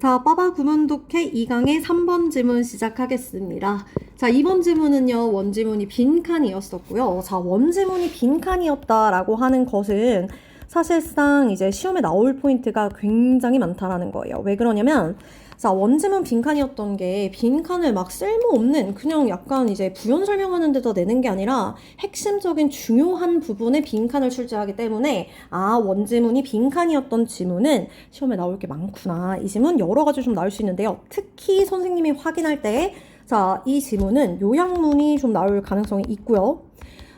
자, 빠바 구문독해 2강의 3번 지문 시작하겠습니다. 자, 이번 지문은요, 원지문이 빈칸이었었고요. 자, 원지문이 빈칸이었다라고 하는 것은 사실상 이제 시험에 나올 포인트가 굉장히 많다라는 거예요. 왜 그러냐면, 자, 원지문 빈칸이었던 게 빈칸을 막 쓸모없는 그냥 약간 이제 부연 설명하는 데다 내는 게 아니라 핵심적인 중요한 부분에 빈칸을 출제하기 때문에 아, 원지문이 빈칸이었던 지문은 시험에 나올 게 많구나. 이 지문 여러 가지 좀 나올 수 있는데요. 특히 선생님이 확인할 때 자, 이 지문은 요약문이 좀 나올 가능성이 있고요.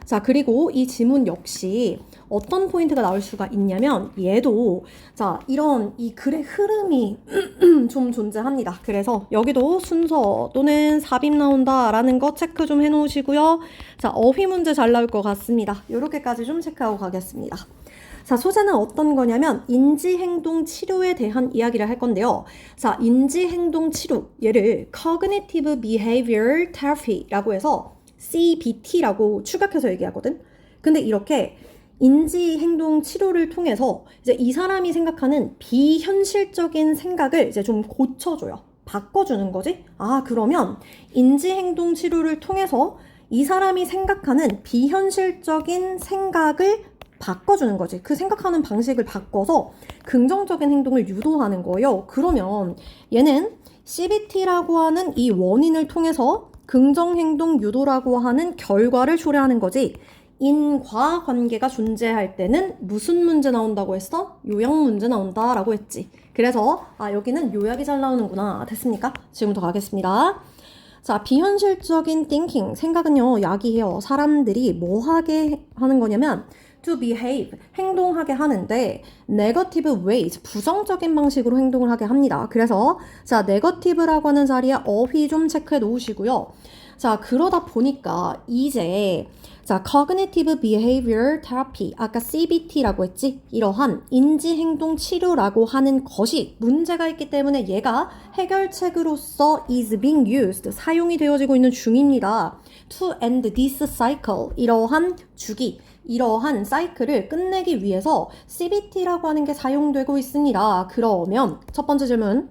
자, 그리고 이 지문 역시 어떤 포인트가 나올 수가 있냐면 얘도 자, 이런 이 글의 흐름이 좀 존재합니다. 그래서 여기도 순서 또는 삽입 나온다라는 거 체크 좀 해놓으시고요. 자, 어휘 문제 잘 나올 것 같습니다. 이렇게까지 좀 체크하고 가겠습니다. 자, 소재는 어떤 거냐면 인지행동 치료에 대한 이야기를 할 건데요. 자, 인지행동 치료, 얘를 Cognitive Behavior Therapy라고 해서 CBT라고 추격해서 얘기하거든. 근데 이렇게 인지행동 치료를 통해서 이제 이 사람이 생각하는 비현실적인 생각을 이제 좀 고쳐줘요. 바꿔주는 거지. 아, 그러면 인지행동 치료를 통해서 이 사람이 생각하는 비현실적인 생각을 바꿔주는 거지. 그 생각하는 방식을 바꿔서 긍정적인 행동을 유도하는 거예요. 그러면 얘는 CBT라고 하는 이 원인을 통해서 긍정행동 유도라고 하는 결과를 초래하는 거지. 인과 관계가 존재할 때는 무슨 문제 나온다고 했어? 요약 문제 나온다라고 했지. 그래서 아, 여기는 요약이 잘 나오는구나. 됐습니까? 지금부터 가겠습니다. 자, 비현실적인 thinking, 생각은요, 야기해요. 사람들이 뭐 하게 하는 거냐면 to behave, 행동하게 하는데 negative ways, 부정적인 방식으로 행동을 하게 합니다. 그래서 자, negative라고 하는 자리에 어휘 좀 체크해 놓으시고요. 자, 그러다 보니까 이제 자, Cognitive Behavior Therapy, 아까 CBT라고 했지? 이러한 인지행동 치료라고 하는 것이 문제가 있기 때문에 얘가 해결책으로서 is being used, 사용이 되어지고 있는 중입니다. To end this cycle, 이러한 주기, 이러한 사이클을 끝내기 위해서 CBT라고 하는 게 사용되고 있습니다. 그러면 첫 번째 질문.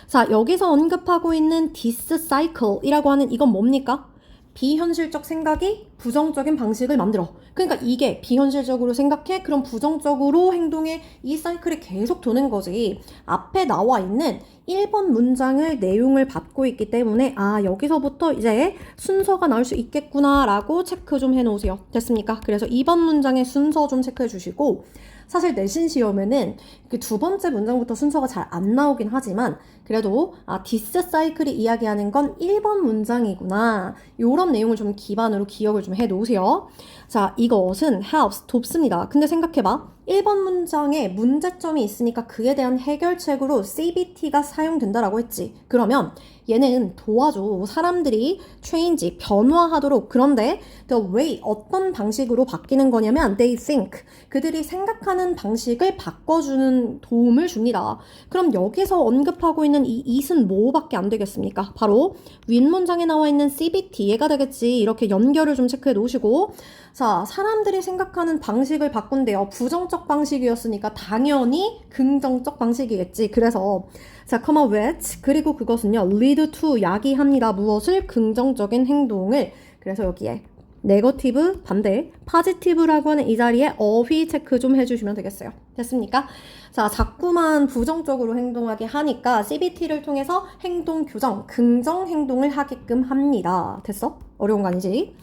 자, 여기서 언급하고 있는 this cycle이라고 하는 이건 뭡니까? 비현실적 생각이 부정적인 방식을 만들어. 그러니까 이게 비현실적으로 생각해? 그럼 부정적으로 행동해? 이 사이클이 계속 도는 거지. 앞에 나와 있는 1번 문장을 내용을 받고 있기 때문에 아, 여기서부터 이제 순서가 나올 수 있겠구나 라고 체크 좀 해놓으세요. 됐습니까? 그래서 2번 문장의 순서 좀 체크해 주시고 사실 내신 시험에는 그 두 번째 문장부터 순서가 잘 안 나오긴 하지만 그래도 아, 디스 사이클이 이야기하는 건 1번 문장이구나. 요런 내용을 좀 기반으로 기억을 좀 해 놓으세요. 자, 이것은 helps, 돕습니다. 근데 생각해봐. 1번 문장에 문제점이 있으니까 그에 대한 해결책으로 CBT가 사용된다라고 했지. 그러면 얘는 도와줘. 사람들이 change, 변화하도록. 그런데 the way, 어떤 방식으로 바뀌는 거냐면 they think, 그들이 생각하는 방식을 바꿔주는 도움을 줍니다. 그럼 여기서 언급하고 있는 이 it은 뭐밖에 안 되겠습니까? 바로 윗문장에 나와 있는 CBT, 얘가 되겠지. 이렇게 연결을 좀 체크해 놓으시고 자, 사람들이 생각하는 방식을 바꾼대요. 부정적 방식이었으니까 당연히 긍정적 방식이겠지. 그래서 자, comma with, 그리고 그것은요, lead to, 야기합니다. 무엇을? 긍정적인 행동을. 그래서 여기에 네거티브, 반대, 파지티브라고 하는 이 자리에 어휘 체크 좀 해주시면 되겠어요. 됐습니까? 자, 자꾸만 부정적으로 행동하게 하니까 CBT를 통해서 행동 교정, 긍정 행동을 하게끔 합니다. 됐어? 어려운 거 아니지?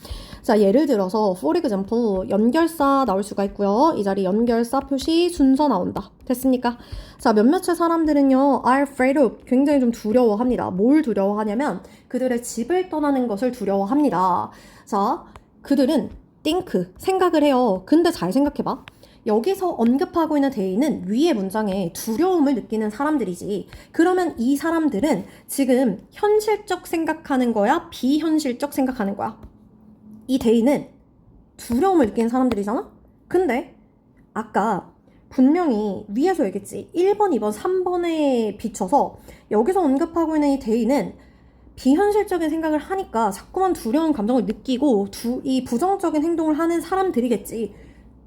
자, 예를 들어서 for example, 연결사 나올 수가 있고요. 이 자리 연결사 표시 순서 나온다. 됐습니까? 자, 몇몇의 사람들은요, are afraid of, 굉장히 좀 두려워합니다. 뭘 두려워하냐면 그들의 집을 떠나는 것을 두려워합니다. 자, 그들은 think, 생각을 해요. 근데 잘 생각해봐. 여기서 언급하고 있는 대의는 위의 문장에 두려움을 느끼는 사람들이지. 그러면 이 사람들은 지금 현실적 생각하는 거야? 비현실적 생각하는 거야? 이 대의는 두려움을 느끼는 사람들이잖아? 근데 아까 분명히 위에서 얘기했지. 1번, 2번, 3번에 비춰서 여기서 언급하고 있는 이 대의는 비현실적인 생각을 하니까 자꾸만 두려운 감정을 느끼고 이 부정적인 행동을 하는 사람들이겠지.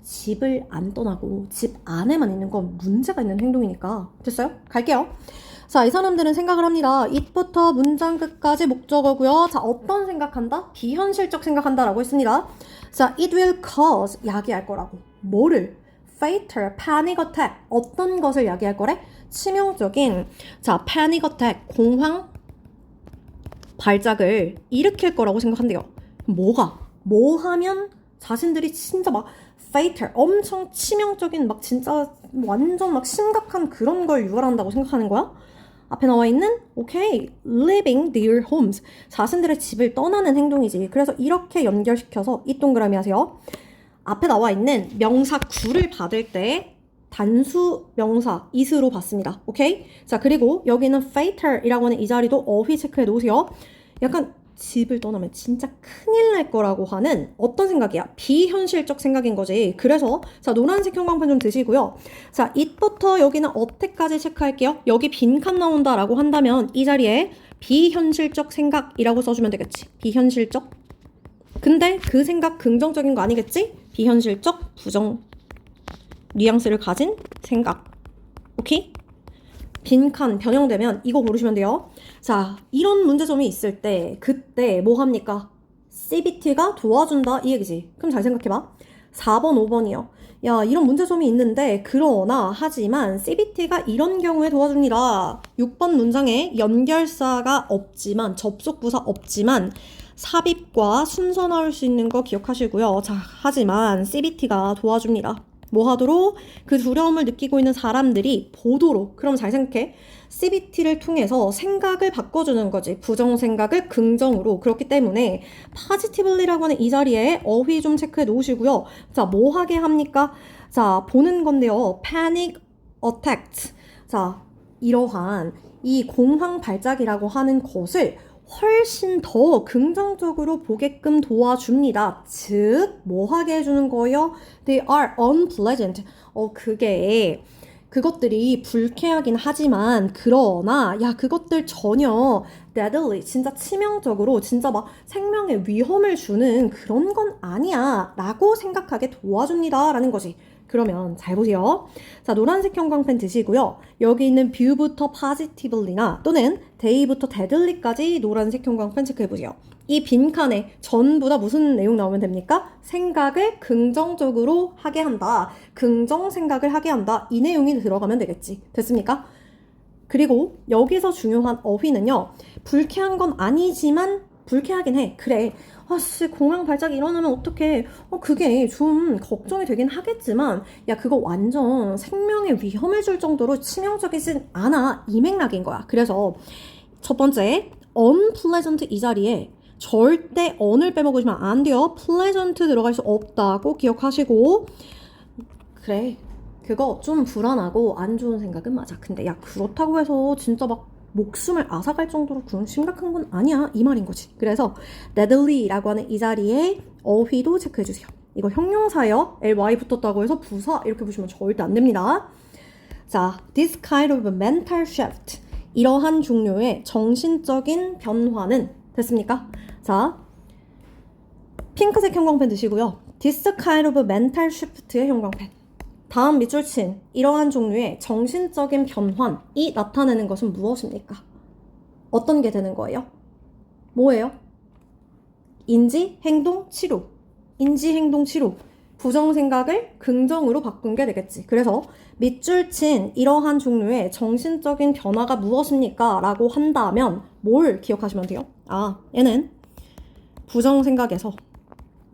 집을 안 떠나고 집 안에만 있는 건 문제가 있는 행동이니까. 됐어요? 갈게요. 자, 이 사람들은 생각을 합니다. it부터 문장 끝까지 목적어고요. 자, 어떤 생각한다? 비현실적 생각한다라고 했습니다. 자, it will cause 야기할 거라고. 뭐를? fatal, panic attack. 어떤 것을 야기할 거래? 치명적인 자, panic attack, 공황 발작을 일으킬 거라고 생각한대요. 뭐가? 뭐 하면 자신들이 진짜 막 fatal, 엄청 치명적인 막 진짜 완전 막 심각한 그런 걸 유발한다고 생각하는 거야? 앞에 나와 있는 오케이, leaving their homes. 자신들의 집을 떠나는 행동이지. 그래서 이렇게 연결시켜서 이 동그라미 하세요. 앞에 나와 있는 명사 구를 받을 때 단수 명사 is로 받습니다. 오케이? 자, 그리고 여기는 fatal이라고 하는 이 자리도 어휘 체크해 놓으세요. 약간 집을 떠나면 진짜 큰일 날 거라고 하는 어떤 생각이야? 비현실적 생각인 거지. 그래서 자, 노란색 형광펜 좀 드시고요. 자, it부터 여기는 어태까지 체크할게요. 여기 빈칸 나온다라고 한다면 이 자리에 비현실적 생각이라고 써주면 되겠지. 비현실적. 근데 그 생각 긍정적인 거 아니겠지? 비현실적, 부정 뉘앙스를 가진 생각. 오케이? 빈칸 변형되면 이거 고르시면 돼요. 자, 이런 문제점이 있을 때 그때 뭐 합니까? CBT가 도와준다 이 얘기지. 그럼 잘 생각해봐. 4번, 5번이요. 야, 이런 문제점이 있는데 그러나 하지만 CBT가 이런 경우에 도와줍니다. 6번 문장에 연결사가 없지만 접속부사 없지만 삽입과 순서 나올 수 있는 거 기억하시고요. 자, 하지만 CBT가 도와줍니다. 뭐 하도록? 그 두려움을 느끼고 있는 사람들이 보도록. 그럼 잘 생각해. CBT를 통해서 생각을 바꿔주는 거지. 부정 생각을 긍정으로. 그렇기 때문에 positively라고 하는 이 자리에 어휘 좀 체크해 놓으시고요. 자, 뭐 하게 합니까? 자, 보는 건데요. panic attack. 자, 이러한 이 공황 발작이라고 하는 것을 훨씬 더 긍정적으로 보게끔 도와줍니다. 즉, 뭐 하게 해주는 거예요? They are unpleasant. 그것들이 불쾌하긴 하지만, 그러나, 야, 그것들 전혀 deadly, 진짜 치명적으로, 진짜 막 생명에 위험을 주는 그런 건 아니야. 라고 생각하게 도와줍니다. 라는 거지. 그러면 잘 보세요. 자, 노란색 형광펜 드시고요. 여기 있는 view부터 positively나 또는 day부터 deadly까지 노란색 형광펜 체크해보세요. 이 빈칸에 전부 다 무슨 내용 나오면 됩니까? 생각을 긍정적으로 하게 한다. 긍정 생각을 하게 한다. 이 내용이 들어가면 되겠지. 됐습니까? 그리고 여기서 중요한 어휘는요. 불쾌한 건 아니지만 불쾌하긴 해. 그래. 아씨, 공황 발작이 일어나면 어떡해. 그게 좀 걱정이 되긴 하겠지만, 야, 그거 완전 생명에 위험을 줄 정도로 치명적이진 않아. 이 맥락인 거야. 그래서 첫 번째, unpleasant 이 자리에 절대 on을 빼먹으시면 안 돼요. pleasant 들어갈 수 없다고 기억하시고, 그래. 그거 좀 불안하고 안 좋은 생각은 맞아. 근데 야, 그렇다고 해서 진짜 막 목숨을 앗아갈 정도로 그런 심각한 건 아니야. 이 말인 거지. 그래서 deadly라고 하는 이 자리에 어휘도 체크해주세요. 이거 형용사예요. ly 붙었다고 해서 부사 이렇게 보시면 절대 안 됩니다. 자, this kind of mental shift. 이러한 종류의 정신적인 변화는 됐습니까? 자, 핑크색 형광펜 드시고요. this kind of mental shift의 형광펜. 다음 밑줄 친 이러한 종류의 정신적인 변환이 나타내는 것은 무엇입니까? 어떤 게 되는 거예요? 뭐예요? 인지, 행동, 치료. 인지, 행동, 치료. 부정 생각을 긍정으로 바꾼 게 되겠지. 그래서 밑줄 친 이러한 종류의 정신적인 변화가 무엇입니까? 라고 한다면 뭘 기억하시면 돼요? 아, 얘는 부정 생각에서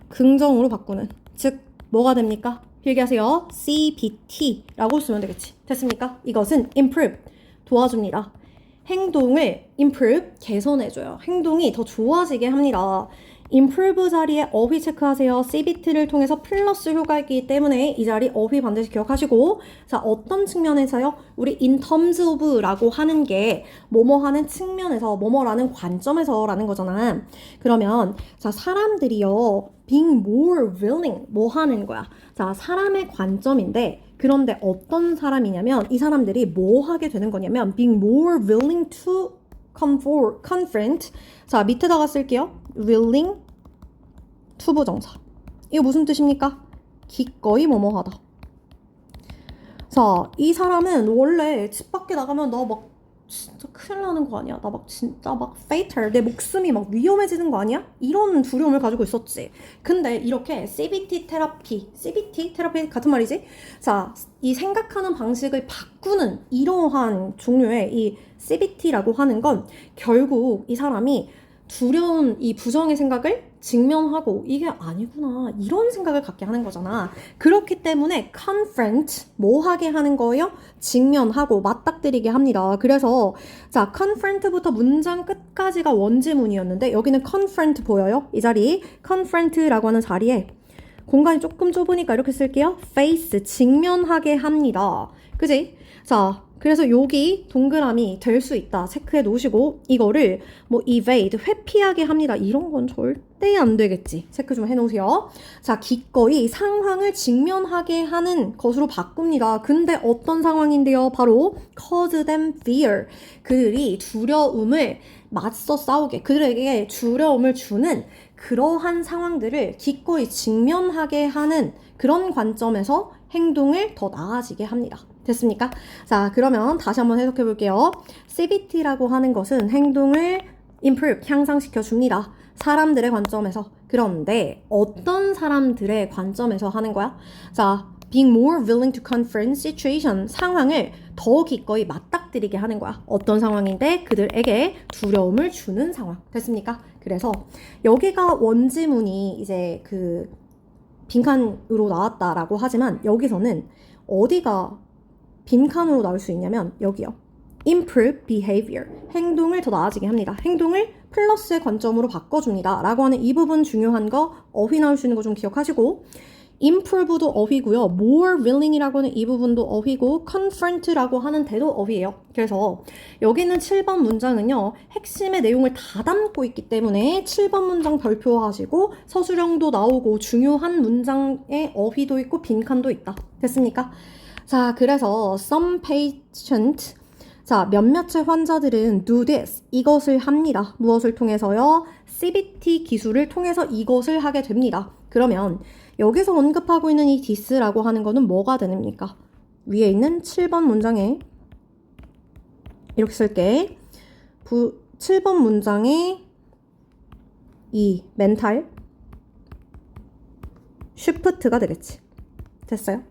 긍정으로 바꾸는, 즉 뭐가 됩니까? 필기 하세요. CBT라고 쓰면 되겠지. 됐습니까? 이것은 improve, 도와줍니다. 행동을 improve, 개선해줘요. 행동이 더 좋아지게 합니다. improve 자리에 어휘 체크하세요. CBT를 통해서 플러스 효과이기 때문에 이 자리 어휘 반드시 기억하시고, 자, 어떤 측면에서요? 우리 in terms of라고 하는 게 뭐뭐 하는 측면에서, 뭐뭐라는 관점에서 라는 거잖아. 그러면 자, 사람들이요, being more willing, 뭐 하는 거야? 자, 사람의 관점인데, 그런데 어떤 사람이냐면 이 사람들이 뭐 하게 되는 거냐면 being more willing to confront. 자, 밑에다가 쓸게요. willing to 부정사. 이거 무슨 뜻입니까? 기꺼이 뭐뭐 하다. 자, 이 사람은 원래 집 밖에 나가면 너 막 진짜 큰일 나는 거 아니야? 나 막 진짜 막 fatal, 내 목숨이 막 위험해지는 거 아니야? 이런 두려움을 가지고 있었지. 근데 이렇게 CBT 테라피 같은 말이지? 자, 이 생각하는 방식을 바꾸는 이러한 종류의 이 CBT라고 하는 건 결국 이 사람이 두려운 이 부정의 생각을 직면하고 이게 아니구나 이런 생각을 갖게 하는 거잖아. 그렇기 때문에 confront 뭐 하게 하는 거예요? 직면하고 맞닥뜨리게 합니다. 그래서 자 confront부터 문장 끝까지가 원지문이었는데 여기는 confront 보여요? 이 자리 confront라고 하는 자리에 공간이 조금 좁으니까 이렇게 쓸게요. face 직면하게 합니다. 그지? 자 그래서 여기 동그라미 될 수 있다 체크해 놓으시고 이거를 뭐 evade 회피하게 합니다. 이런 건 절대 안 되겠지. 체크 좀 해 놓으세요. 자 기꺼이 상황을 직면하게 하는 것으로 바꿉니다. 근데 어떤 상황인데요? 바로 cause them fear. 그들이 두려움을 맞서 싸우게 그들에게 두려움을 주는 그러한 상황들을 기꺼이 직면하게 하는 그런 관점에서 행동을 더 나아지게 합니다. 됐습니까? 자, 그러면 다시 한번 해석해 볼게요. CBT라고 하는 것은 행동을 improve, 향상시켜 줍니다. 사람들의 관점에서. 그런데 어떤 사람들의 관점에서 하는 거야? 자, being more willing to confront situation, 상황을 더 기꺼이 맞닥뜨리게 하는 거야. 어떤 상황인데 그들에게 두려움을 주는 상황. 됐습니까? 그래서 여기가 원지문이 이제 그 빈칸으로 나왔다라고 하지만 여기서는 어디가 빈칸으로 나올 수 있냐면 여기요. improve behavior. 행동을 더 나아지게 합니다. 행동을 플러스의 관점으로 바꿔줍니다. 라고 하는 이 부분 중요한 거 어휘 나올 수 있는 거 좀 기억하시고 improve도 어휘고요. more willing이라고 하는 이 부분도 어휘고 confront라고 하는 데도 어휘예요. 그래서 여기는 7번 문장은요. 핵심의 내용을 다 담고 있기 때문에 7번 문장 별표하시고 서술형도 나오고 중요한 문장의 어휘도 있고 빈칸도 있다. 됐습니까? 자, 그래서 some patient 자, 몇몇의 환자들은 do this 이것을 합니다. 무엇을 통해서요? CBT 기술을 통해서 이것을 하게 됩니다. 그러면 여기서 언급하고 있는 이 this라고 하는 거는 뭐가 됩니까? 위에 있는 7번 문장에 이렇게 쓸게. 7번 문장에 이 멘탈 쉬프트가 되겠지. 됐어요?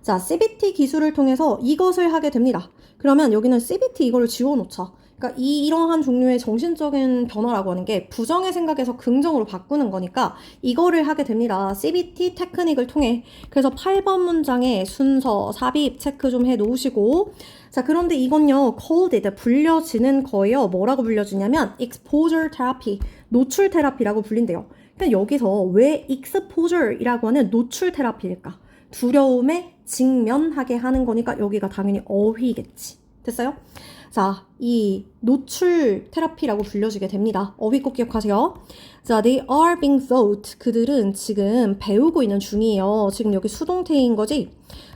자, CBT 기술을 통해서 이것을 하게 됩니다. 그러면 여기는 CBT 이거를 지워놓자. 그러니까 이러한 종류의 정신적인 변화라고 하는 게 부정의 생각에서 긍정으로 바꾸는 거니까 이거를 하게 됩니다. CBT 테크닉을 통해. 그래서 8번 문장의 순서, 삽입 체크 좀 해 놓으시고 자, 그런데 이건요. called, 불려지는 거예요. 뭐라고 불려지냐면 exposure therapy, 노출 테라피라고 불린대요. 그러니까 여기서 왜 exposure이라고 하는 노출 테라피일까? 두려움에 직면하게 하는 거니까 여기가 당연히 어휘겠지. 됐어요? 자, 이 노출 테라피라고 불려지게 됩니다. 어휘 꼭 기억하세요. 자, they are being taught. 그들은 지금 배우고 있는 중이에요. 지금 여기 수동태인 거지?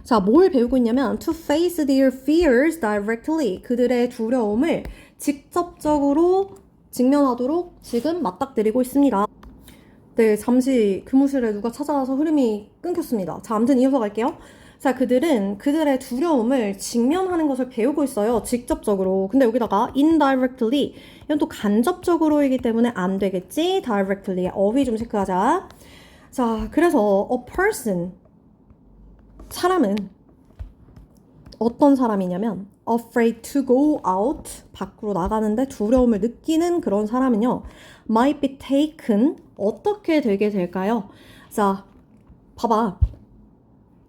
자, 뭘 배우고 있냐면 to face their fears directly. 그들의 두려움을 직접적으로 직면하도록 지금 맞닥뜨리고 있습니다. 네, 잠시 교무실에 누가 찾아와서 흐름이 끊겼습니다. 자, 아무튼 이어서 갈게요. 자, 그들은 그들의 두려움을 직면하는 것을 배우고 있어요. 직접적으로. 근데 여기다가 indirectly 이건 또 간접적으로이기 때문에 안 되겠지. directly 어휘 좀 체크하자. 자, 그래서 a person 사람은 어떤 사람이냐면 afraid to go out 밖으로 나가는데 두려움을 느끼는 그런 사람은요 might be taken 어떻게 되게 될까요? 자, 봐봐.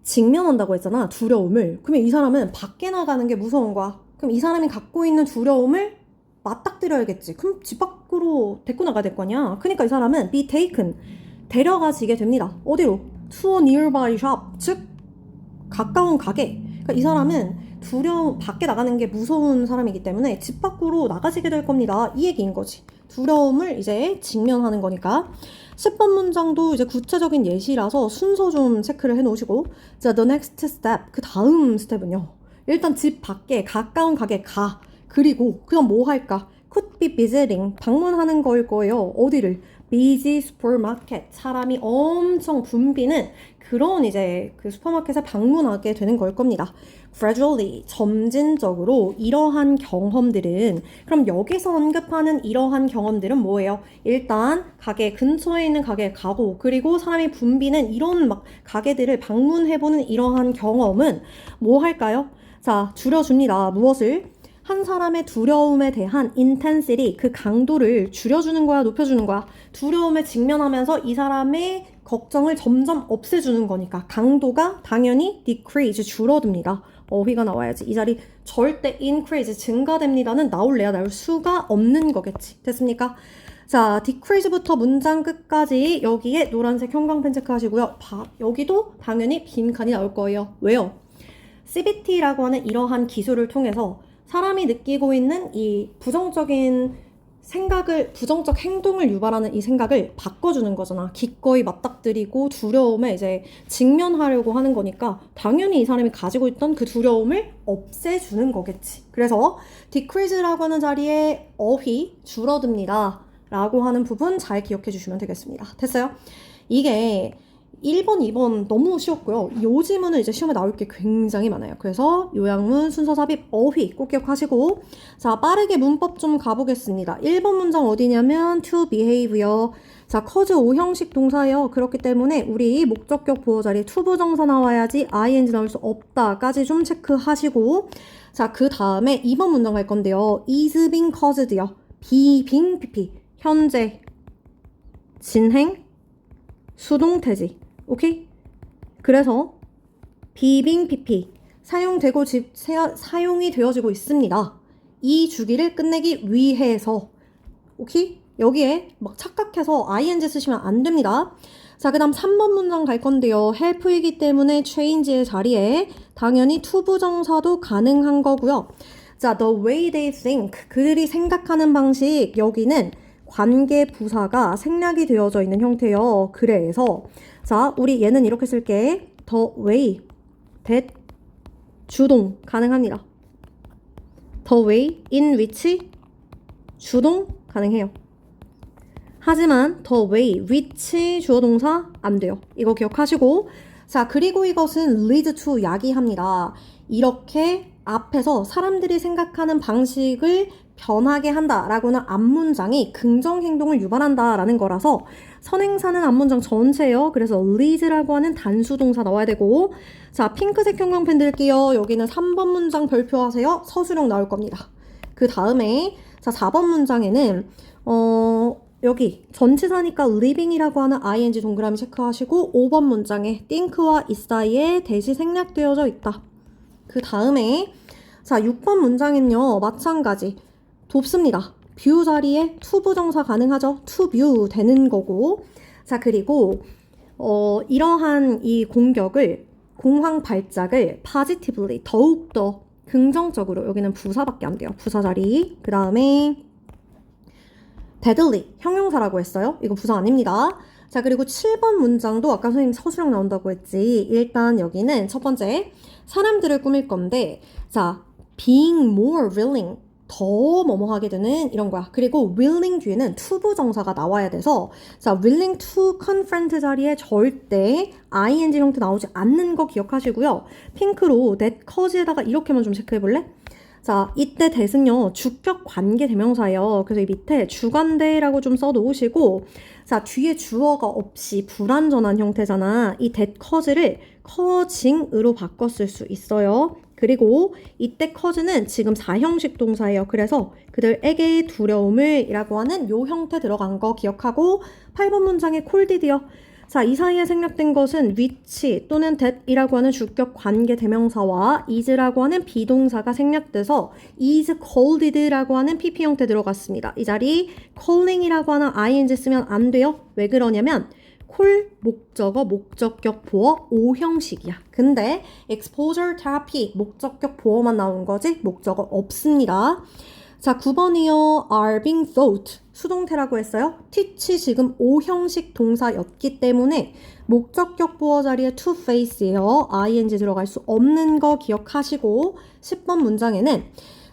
직면한다고 했잖아. 두려움을. 그러면 이 사람은 밖에 나가는 게 무서운 거야. 그럼 이 사람이 갖고 있는 두려움을 맞닥뜨려야겠지. 그럼 집 밖으로 데리고 나가야 될 거냐. 그러니까 이 사람은 be taken 데려가지게 됩니다. 어디로? to a nearby shop 즉 가까운 가게. 그러니까 이 사람은 밖에 나가는 게 무서운 사람이기 때문에 집 밖으로 나가지게 될 겁니다. 이 얘기인 거지. 두려움을 이제 직면하는 거니까. 10번 문장도 이제 구체적인 예시라서 순서 좀 체크를 해 놓으시고. 자, the next step. 그 다음 스텝은요. 일단 집 밖에 가까운 가게 가. 그리고 그럼 뭐 할까? could be visiting. 방문하는 거일 거예요. 어디를? busy supermarket. 사람이 엄청 붐비는 그런 이제 그 슈퍼마켓에 방문하게 되는 걸 겁니다. gradually, 점진적으로 이러한 경험들은 그럼 여기서 언급하는 이러한 경험들은 뭐예요? 일단 가게 근처에 있는 가게에 가고 그리고 사람이 붐비는 이런 막 가게들을 방문해보는 이러한 경험은 뭐 할까요? 자, 줄여줍니다. 무엇을? 한 사람의 두려움에 대한 intensity, 그 강도를 줄여주는 거야, 높여주는 거야? 두려움에 직면하면서 이 사람의 걱정을 점점 없애주는 거니까 강도가 당연히 decrease, 줄어듭니다. 어휘가 나와야지. 이 자리 절대 increase, 증가됩니다는 나올래야 나올 수가 없는 거겠지. 됐습니까? 자, decrease부터 문장 끝까지 여기에 노란색 형광펜 체크하시고요. 여기도 당연히 빈칸이 나올 거예요. 왜요? CBT라고 하는 이러한 기술을 통해서 사람이 느끼고 있는 이 부정적인 생각을, 부정적 행동을 유발하는 이 생각을 바꿔주는 거잖아. 기꺼이 맞닥뜨리고 두려움에 이제 직면하려고 하는 거니까 당연히 이 사람이 가지고 있던 그 두려움을 없애주는 거겠지. 그래서 decrease라고 하는 자리에 어휘, 줄어듭니다 라고 하는 부분 잘 기억해 주시면 되겠습니다. 됐어요? 이게 1번, 2번 너무 쉬웠고요. 요 지문은 이제 시험에 나올 게 굉장히 많아요. 그래서 요약문, 순서 삽입, 어휘 꼭 기억하시고 자, 빠르게 문법 좀 가보겠습니다. 1번 문장 어디냐면 to behave요. 자, cause 5형식 동사예요. 그렇기 때문에 우리 목적격 보호 자리에 to 부정사 나와야지 ing 나올 수 없다까지 좀 체크하시고 자, 그 다음에 2번 문장 갈 건데요. is being caused요. being pp 현재 진행 수동태지. 오케이? 그래서 being pp 사용되고 사용이 되어지고 있습니다. 이 주기를 끝내기 위해서. 오케이? 여기에 막 착각해서 ing 쓰시면 안 됩니다. 자, 그 다음 3번 문장 갈 건데요. help이기 때문에 change의 자리에 당연히 to 부정사도 가능한 거고요. 자, the way they think, 그들이 생각하는 방식, 여기는 관계 부사가 생략이 되어져 있는 형태요. 그래서 자, 우리 얘는 이렇게 쓸게. the way that 주동 가능합니다. the way in which 주동 가능해요. 하지만 the way which 주어 동사 안 돼요. 이거 기억하시고 자, 그리고 이것은 lead to 야기합니다. 이렇게 앞에서 사람들이 생각하는 방식을 변하게 한다라고는 앞문장이 긍정 행동을 유발한다라는 거라서 선행사는 앞문장 전체예요. 그래서 lead라고 하는 단수 동사 나와야 되고 자, 핑크색 형광펜 들게요. 여기는 3번 문장 별표하세요. 서술형 나올 겁니다. 그 다음에 자, 4번 문장에는 여기 전치사니까 living이라고 하는 ing 동그라미 체크하시고 5번 문장에 think와 is 사이에 대시 생략되어져 있다. 그 다음에 자, 6번 문장은요. 마찬가지 돕습니다. view 자리에 to 부정사 가능하죠. to view 되는 거고 자, 그리고 이러한 이 공황 발작을 positively 더욱더 긍정적으로 여기는 부사밖에 안 돼요. 부사 자리. 그 다음에 deadly 형용사라고 했어요. 이거 부사 아닙니다. 자, 그리고 7번 문장도 아까 선생님 서술형 나온다고 했지. 일단 여기는 첫 번째 사람들을 꾸밀 건데 자, being more willing 더 뭐뭐 하게 되는 이런 거야. 그리고 willing 뒤에는 to 부정사가 나와야 돼서 자, willing to confront 자리에 절대 ing 형태 나오지 않는 거 기억하시고요. 핑크로 that cause에다가 이렇게만 좀 체크해 볼래? 자, 이때 that은요 주격 관계 대명사예요. 그래서 이 밑에 주관대라고 좀 써놓으시고 자, 뒤에 주어가 없이 불완전한 형태잖아. 이 that cause를 causing으로 바꿨을 수 있어요. 그리고 이때 cause는 지금 4형식 동사예요. 그래서 그들에게 두려움을 이라고 하는 요 형태 들어간 거 기억하고 8번 문장에 cold이요. 자, 이 사이에 생략된 것은 which 또는 that이라고 하는 주격 관계 대명사와 is라고 하는 비동사가 생략돼서 is called라고 하는 pp 형태 들어갔습니다. 이 자리 calling이라고 하는 ing 쓰면 안 돼요. 왜 그러냐면 call 목적어 목적격 보어 5형식이야. 근데 exposure therapy 목적격 보어만 나온 거지 목적어 없습니다. 자, 9번이요. are being taught 수동태라고 했어요. teach 지금 5형식 동사였기 때문에 목적격 보어 자리에 to face예요. ing 들어갈 수 없는 거 기억하시고 10번 문장에는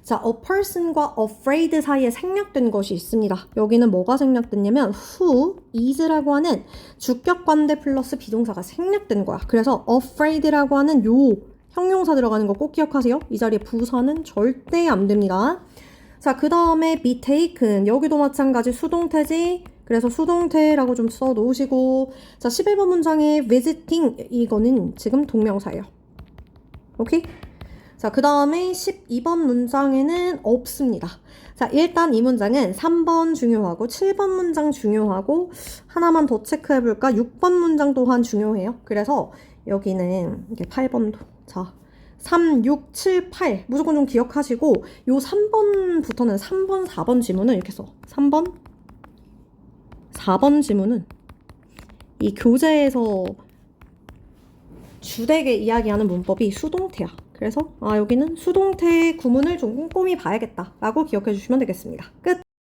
자, a person과 afraid 사이에 생략된 것이 있습니다. 여기는 뭐가 생략됐냐면 who is라고 하는 주격 관대 플러스 비동사가 생략된 거야. 그래서 afraid라고 하는 요 형용사 들어가는 거 꼭 기억하세요. 이 자리에 부사는 절대 안 됩니다. 자, 그 다음에 be taken. 여기도 마찬가지 수동태지. 그래서 수동태라고 좀 써놓으시고. 자, 11번 문장에 visiting. 이거는 지금 동명사예요. 오케이? 자, 그 다음에 12번 문장에는 없습니다. 자, 일단 이 문장은 3번 중요하고 7번 문장 중요하고 하나만 더 체크해볼까? 6번 문장 또한 중요해요. 그래서 여기는 이게 8번도. 자, 3, 6, 7, 8 무조건 좀 기억하시고 요 3번부터는 3번, 4번 지문은 이렇게 써. 3번, 4번 지문은 이 교재에서 주되게 이야기하는 문법이 수동태야. 그래서 여기는 수동태 구문을 좀 꼼꼼히 봐야겠다 라고 기억해 주시면 되겠습니다. 끝!